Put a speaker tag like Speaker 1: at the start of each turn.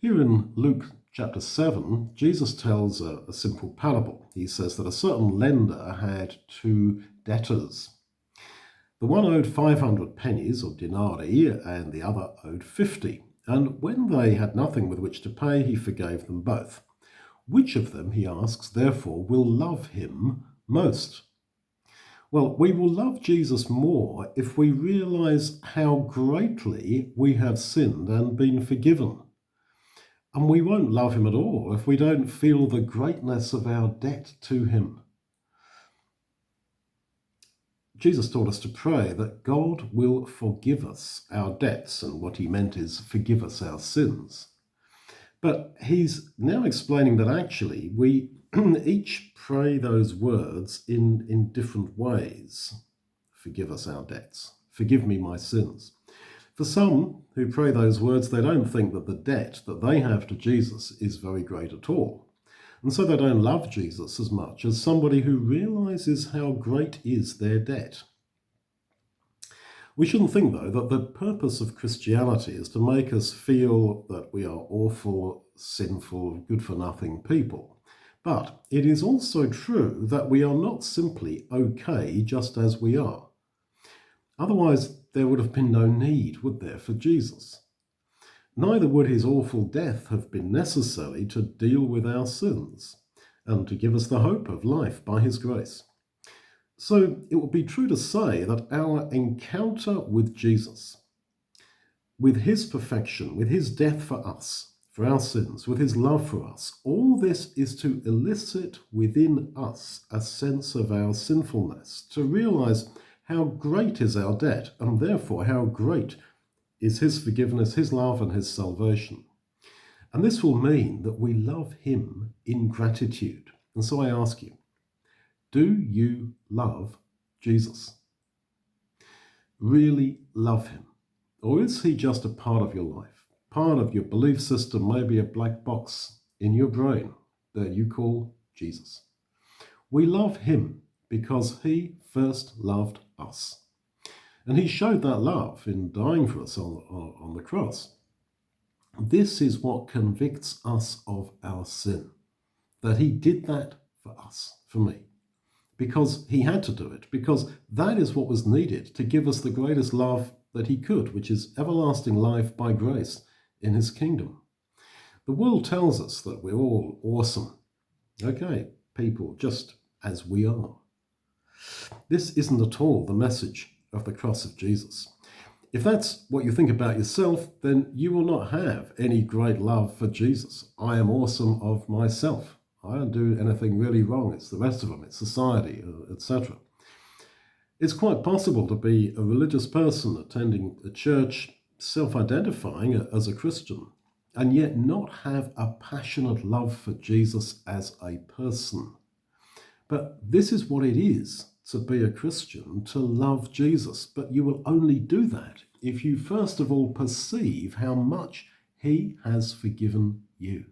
Speaker 1: Here in Luke chapter 7, Jesus tells a simple parable. He says that a certain lender had two debtors. The one owed 500 pennies or denarii and the other owed 50. And when they had nothing with which to pay, he forgave them both. Which of them, he asks, therefore, will love him most? Well, we will love Jesus more if we realize how greatly we have sinned and been forgiven. And we won't love him at all if we don't feel the greatness of our debt to him. Jesus taught us to pray that God will forgive us our debts, and what he meant is forgive us our sins. But he's now explaining that actually we each pray those words in different ways. Forgive us our debts. Forgive me my sins. For some who pray those words, they don't think that the debt that they have to Jesus is very great at all. And so they don't love Jesus as much as somebody who realizes how great is their debt. We shouldn't think, though, that the purpose of Christianity is to make us feel that we are awful, sinful, good-for-nothing people. But it is also true that we are not simply okay just as we are. Otherwise, there would have been no need, would there, for Jesus? Neither would his awful death have been necessary to deal with our sins and to give us the hope of life by his grace. So it would be true to say that our encounter with Jesus, with his perfection, with his death for us, for our sins, with his love for us, all this is to elicit within us a sense of our sinfulness, to realize how great is our debt, and therefore how great is his forgiveness, his love, and his salvation. And this will mean that we love him in gratitude. And so I ask you, do you love Jesus? Really love him? Or is he just a part of your life, part of your belief system, maybe a black box in your brain that you call Jesus? We love him because he first loved us. And he showed that love in dying for us on the cross. This is what convicts us of our sin, that he did that for us, for me, because he had to do it, because that is what was needed to give us the greatest love that he could, which is everlasting life by grace in his kingdom. The world tells us that we're all awesome, okay, people just as we are. This isn't at all the message of the cross of Jesus. If that's what you think about yourself, then you will not have any great love for Jesus. I am awesome of myself. I don't do anything really wrong. It's the rest of them. It's society, etc. It's quite possible to be a religious person attending a church, self-identifying as a Christian, and yet not have a passionate love for Jesus as a person. But this is what it is to be a Christian, to love Jesus. But you will only do that if you first of all perceive how much he has forgiven you.